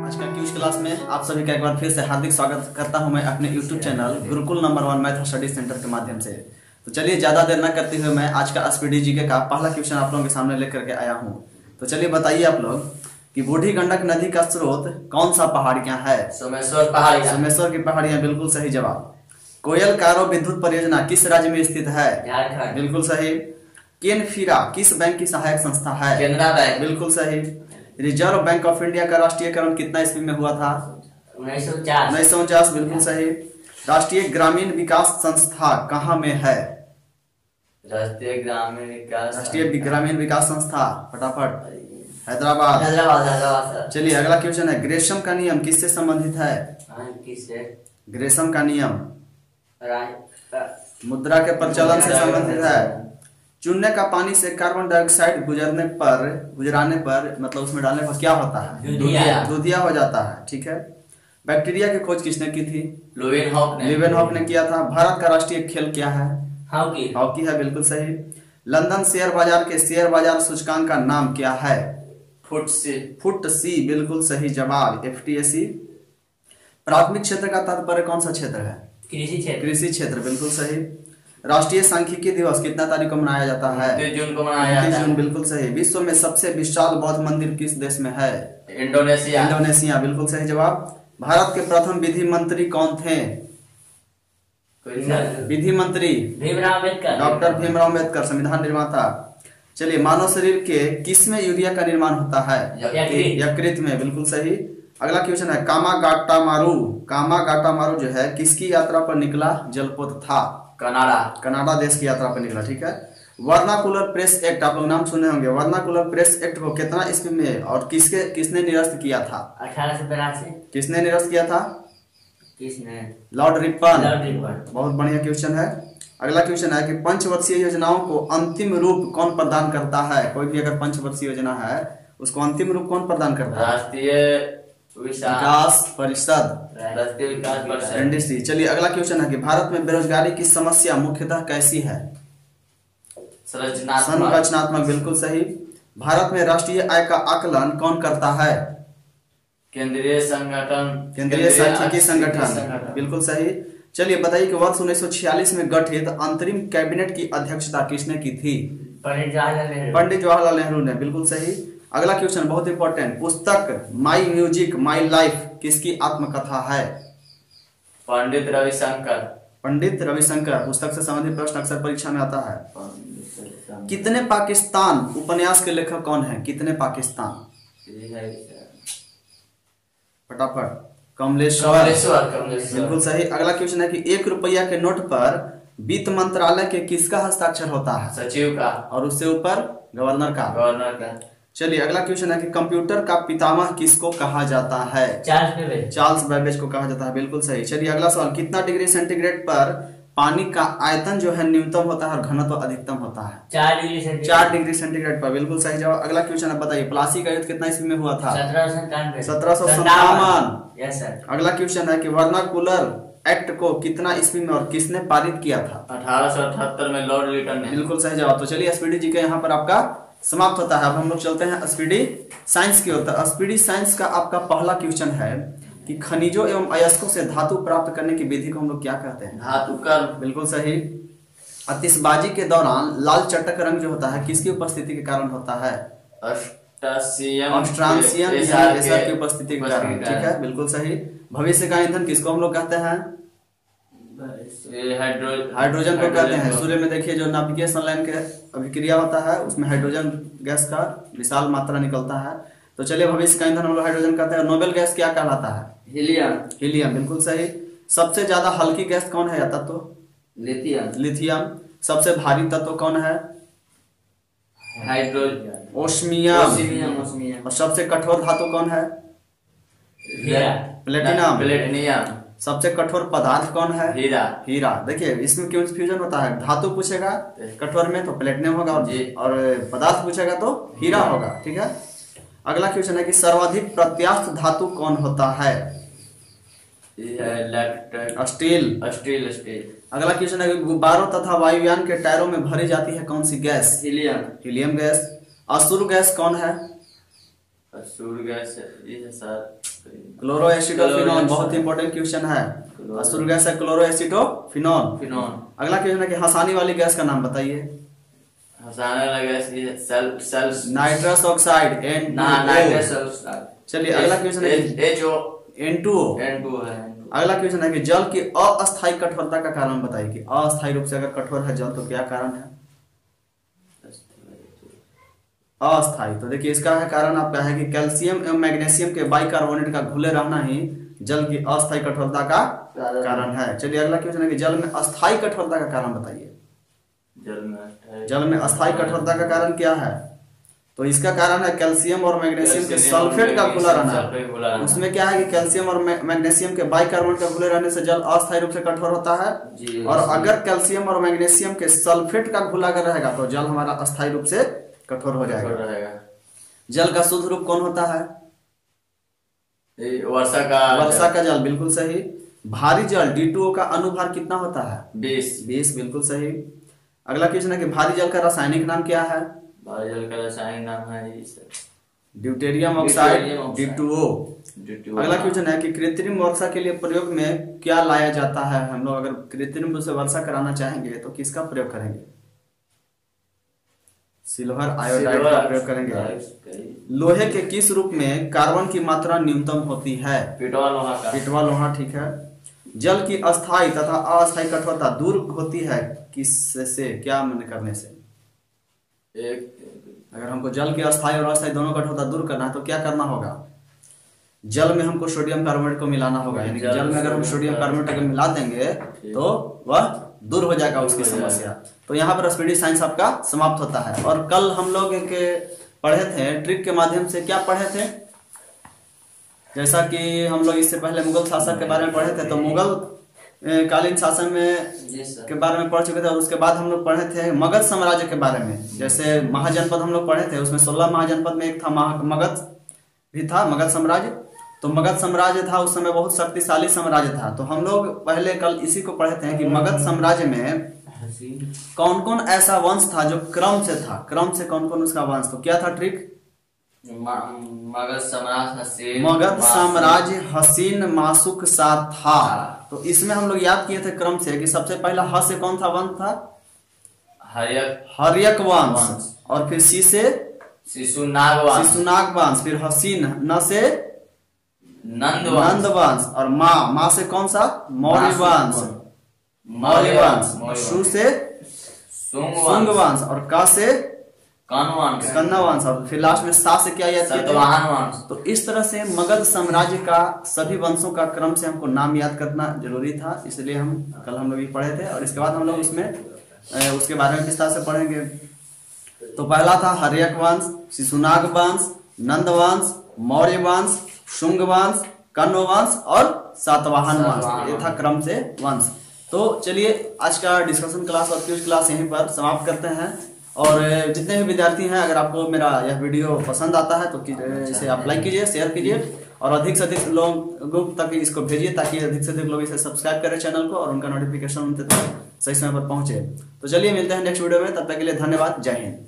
आज का cues class में आप सभी का एक बार फिर से हार्दिक स्वागत करता हूं मैं अपने YouTube channel Gurukul number 1 math study centre के माध्यम से। तो चलिए ज़्यादा देर न करते हुए मैं आज का स्पीडी जीके का पहला क्वेश्चन आप लोगों के सामने लेकर के आया हूं। तो चलिए बताइए आप लोग कि बूढ़ी गंडक नदी का स्रोत कौन सा पहाड़ियां है? सोमेश्वर पहाड़ियां। सोमेश्वर की पहाड़ियां, बिल्कुल सही जवाब। कोयल कारो विद्युत परियोजना किस राज्य में स्थित है? झारखंड। बिल्कुल सही। केनफिरा किस बैंक की सहायक संस्था है? केनरा बैंक। बिल्कुल सही। रिजर्व बैंक ऑफ इंडिया का राष्ट्रीयकरण कितना ईस्वी में हुआ था? 1949, बिल्कुल सही। राष्ट्रीय ग्रामीण विकास संस्था कहाँ में है? राष्ट्रीय ग्रामीण विकास संस्था फटाफट हैदराबाद। हैदराबाद। चलिए अगला क्वेश्चन है, ग्रेशम का नियम किससे संबंधित है? किससे? ग्रेशम का नियम मुद्रा के प्रचलन से संबंधित है। चूने का पानी से कार्बन डाइऑक्साइड गुजराने पर मतलब उसमें डालने पर क्या होता है? दूधिया हो जाता है। ठीक है। बैक्टीरिया की खोज किसने की थी? लिवेनहॉक ने किया था। भारत का राष्ट्रीय खेल क्या है? हॉकी है, बिल्कुल सही। लंदन शेयर बाजार के शेयर बाजार सूचकांक का नाम क्या है? फुटसी, बिल्कुल सही जवाब। FTSE। प्राथमिक क्षेत्र का तात्पर्य कौन सा क्षेत्र है? कृषि क्षेत्र, बिल्कुल सही। राष्ट्रीय सांख्यिकी दिवस कितना तारीख को मनाया जाता है? 29 जून को मनाया जाता है। बिल्कुल सही। विश्व में सबसे विशाल बौद्ध मंदिर किस देश में है? इंडोनेशिया, बिल्कुल सही जवाब। भारत के प्रथम विधि मंत्री कौन थे? विधि मंत्री डॉक्टर भीमराव अम्बेडकर, संविधान निर्माता। चलिए, मानव शरीर के किसमें यूरिया का निर्माण होता है? यकृत में, बिल्कुल सही। अगला क्वेश्चन है, कामागाटामारू जो है किसकी यात्रा पर निकला जलपोत था? कनाडा देश की यात्रा पर निकला। ठीक है। वर्नाकुलर प्रेस एक्ट आप लोग नाम सुने होंगे। वर्नाकुलर प्रेस एक्ट को कितना ईस्वी में और किसने निरस्त किया था? 1882। किसने निरस्त किया था? Lord Ripon. बहुत बढ़िया क्वेश्चन है। अगला क्वेश्चन है कि पंचवर्षीय योजनाओं को अंतिम रूप कौन प्रदान करता है? कोई भी अगर पंचवर्षीय योजना है उसको अंतिम रूप कौन प्रदान करता है? राष्ट्रीय विकास परिषद, NDC। चलिए अगला क्वेश्चन है कि भारत में बेरोजगारी की समस्या मुख्यतः कैसी है? संरचनात्मक, बिल्कुल सही। भारत में राष्ट्रीय आय का आकलन कौन करता है? केंद्रीय सांख्यिकी संगठन, बिल्कुल सही। चलिए बताइए कि वर्ष 1946 में गठित अंतरिम कैबिनेट की अध्यक्षता किसने की थी? पंडित जवाहरलाल नेहरू ने, बिल्कुल सही। अगला क्वेश्चन बहुत इंपॉर्टेंट, पुस्तक माई म्यूजिक माई लाइफ किसकी आत्मकथा है? पंडित रविशंकर। पुस्तक से संबंधित प्रश्न अक्सर परीक्षा में आता है। कितने पाकिस्तान उपन्यास के लेखक कौन है? कितने पाकिस्तान? फटाफट। कमलेश्वर, बिल्कुल सही। अगला क्वेश्चन है कि 1 रुपया के नोट पर वित्त मंत्रालय के किसका हस्ताक्षर होता है? सचिव का। और उससे ऊपर गवर्नर का। चलिए अगला क्वेश्चन है कि कंप्यूटर का पितामह किसको कहा जाता है? चार्ल्स बेबेज को कहा जाता है, बिल्कुल सही। चलिए अगला सवाल, कितना डिग्री सेंटीग्रेड पर पानी का आयतन जो है न्यूनतम होता है और घनत्व अधिकतम होता है? 4 डिग्री सेंटीग्रेड पर, बिल्कुल सही जवाब। अगला क्वेश्चन है, बताइए प्लासी का युद्ध कितना ईस्वी में हुआ था? 1757। अगला क्वेश्चन है कि वर्नाकुलर एक्ट को कितना ईस्वी में और किसने पारित किया था? 1878 में लॉर्ड लिटन ने। बिल्कुल सही जवाब। तो चलिए स्पीडी जी का यहाँ पर आपका समाप्त होता है। अब हम लोग चलते हैं स्पीडी साइंस की ओर। स्पीडी साइंस का आपका पहला क्वेश्चन है कि खनिजों एवं अयस्कों से धातु प्राप्त करने की विधि को हम लोग क्या कहते हैं? धातुकर्म, बिल्कुल सही। आतिशबाजी के दौरान लाल चटक रंग जो होता है किसकी उपस्थिति के कारण होता है? ऑस्ट्रासियम की उपस्थिति के कारण। ठीक है, बिल्कुल सही। भविष्य का ईंधन किसको हम लोग कहते हैं? हाइड्रोजन को कहते हैं। सूर्य में देखिए जो नाभिकीय संलयन के अभिक्रिया होता है उसमें हाइड्रोजन गैस का विशाल मात्रा निकलता है। तो चलिए भविष्य का ईंधन हम लोग हाइड्रोजन कहते हैं। नोबेल गैस क्या कहलाता है? हीलियम, बिल्कुल सही। सबसे ज्यादा हल्की गैस कौन है या तत्व? लिथियम। सबसे भारी तत्व कौन है? Hydrogen, osmium. और सबसे कठोर धातु कौन है? प्लेटिनम। सबसे कठोर पदार्थ कौन है? हीरा। देखिए इसमें क्यों फ्यूजन होता है? धातु पूछेगा कठोर में तो प्लेटिनम होगा और पदार्थ पूछेगा तो हीरा होगा। ठीक है। अगला क्वेश्चन है कि सर्वाधिक प्रत्यास्थ धातु कौन होता है? स्टील। अगला क्वेश्चन है कि गुब्बारों तथा वायुयान के टायरों में भरी जाती है कौन सी गैस? Helium gas. असुर गैस कौन है? असुर गैस ये है सर क्लोरोएसिटोफिनॉल, बहुत इंपॉर्टेंट क्वेश्चन है। असुर गैस है क्लोरोएसिटोफिनॉल। अगला क्वेश्चन है कि हंसाने वाली गैस का नाम बताइए। हंसाने वाला गैस ये सेल्स नाइट्रस ऑक्साइड नाइट्रस ऑक्साइड। चलिए अगला क्वेश्चन है N2O। है। अगला क्वेश्चन है कि जल की अस्थायी कठोरता का कारण बताइए कि अस्थायी रूप से अगर कठोर है जल तो क्या कारण है अस्थायी। तो देखिए इसका है कारण आपका है कि कैल्शियम एवं मैग्नीशियम के बाइकार्बोनेट का घुले रहना ही जल की अस्थायी कठोरता का कारण है। चलिए अगला क्वेश्चन है कि जल में अस्थायी कठोरता का कारण बताइए। जल में अस्थायी कठोरता का कारण क्या है? तो इसका कारण है कैल्शियम और मैग्नीशियम के सल्फेट का घुला रहना। उसमें क्या है कि कैल्शियम और मैग्नीशियम के बाइकार्बोनेट का घुले रहने से जल अस्थायी रूप से कठोर होता है। और अगर कैल्शियम और मैग्नीशियम के सल्फेट का घुला अगर रहेगा तो जल हमारा अस्थायी रूप से कठोर हो जाएगा। जल का शुद्ध रूप कौन होता है? वर्षा का जल, बिल्कुल सही। भारी जल D2O का अनुभार कितना होता है? 20, बिल्कुल सही। अगला क्वेश्चन है कि भारी जल का रासायनिक नाम क्या है? भारी जल का रासायनिक नाम है ड्यूटेरियम ऑक्साइड D2O। अगला क्वेश्चन है कि कृत्रिम वर्षा के लिए प्रयोग में क्या लाया जाता है? हम लोग अगर कृत्रिम रूप से वर्षा कराना चाहेंगे तो किसका प्रयोग करेंगे? सिल्वर आयोडाइड का प्रयोग करेंगे। लोहे के किस रूप में कार्बन की मात्रा न्यूनतम होती है? पिटवा लोहा, ठीक है। जल की अस्थायी तथा अस्थायी कठोरता दूर होती है किससे, क्या मन करने से? अगर हमको जल की अस्थायी और अस्थायी दोनों कठोरता दूर करना है तो क्या करना होगा? जल में हमको सोडियम कार्बोनेट को मिलाना होगा। यानी कि जल में अगर हम सोडियम कार्बोनेट अगर मिला देंगे तो वह दूर हो जाएगा उसकी समस्या। तो यहाँ पर स्पीडी साइंस आपका समाप्त होता है। और कल हम लोग पढ़े थे ट्रिक के माध्यम से, क्या पढ़े थे? जैसा कि हम लोग इससे पहले मुगल शासक के बारे में पढ़े थे, तो मुगल कालीन शासन में के बारे में पढ़ चुके थे। और उसके बाद हम लोग पढ़े थे मगध साम्राज्य के बारे में। जैसे महाजनपद हम लोग पढ़े थे, उसमें 16 महाजनपद में एक था मगध भी था, मगध साम्राज्य। तो मगध साम्राज्य था उस समय बहुत शक्तिशाली साम्राज्य था। तो हम लोग पहले कल इसी को पढ़े थे कि मगध साम्राज्य में कौन कौन ऐसा वंश था जो क्रम से था, क्रम से कौन कौन उसका वंश। तो क्या था ट्रिक? मगध साम्राज्य हसीन मासुक सा था। तो इसमें हम लोग याद किए थे क्रम से कि सबसे पहला ह से कौन था वंश था? हर्यक वंश। और फिर सी से शिशुनाग वंश। फिर हसीन, न से नंद वंश। और माँ से कौन सा? मौर्य वंश। शु से सुंग वंश। और का से कन्ना वंश। और फिर लास्ट में सा से क्या याद किया? तो इस तरह से मगध साम्राज्य का सभी वंशों का क्रम से हमको नाम याद करना जरूरी था। इसलिए कल हम लोग ये पढ़े थे। और इसके बाद हम लोग उसके बारे में विस्तार से पढ़ेंगे। तो पहला था हर्यक वंश, शिशुनाग वंश, नंद वंश, मौर्य वंश, शुंग वंश, कण्व वंश और सातवाहन वंश। ये था क्रम से वंश। तो चलिए आज का डिस्कशन क्लास और क्विज क्लास यहीं पर समाप्त करते हैं। और जितने भी विद्यार्थी हैं, अगर आपको मेरा यह वीडियो पसंद आता है तो इसे आप लाइक कीजिए, शेयर कीजिए और अधिक से अधिक लोगों तक इसको भेजिए ताकि अधिक से अधिक लोग इसे सब्सक्राइब करें चैनल को और उनका नोटिफिकेशन उनके तक सही समय पर पहुंचे। तो चलिए मिलते हैं नेक्स्ट वीडियो में, तब तक के लिए धन्यवाद। जय हिंद।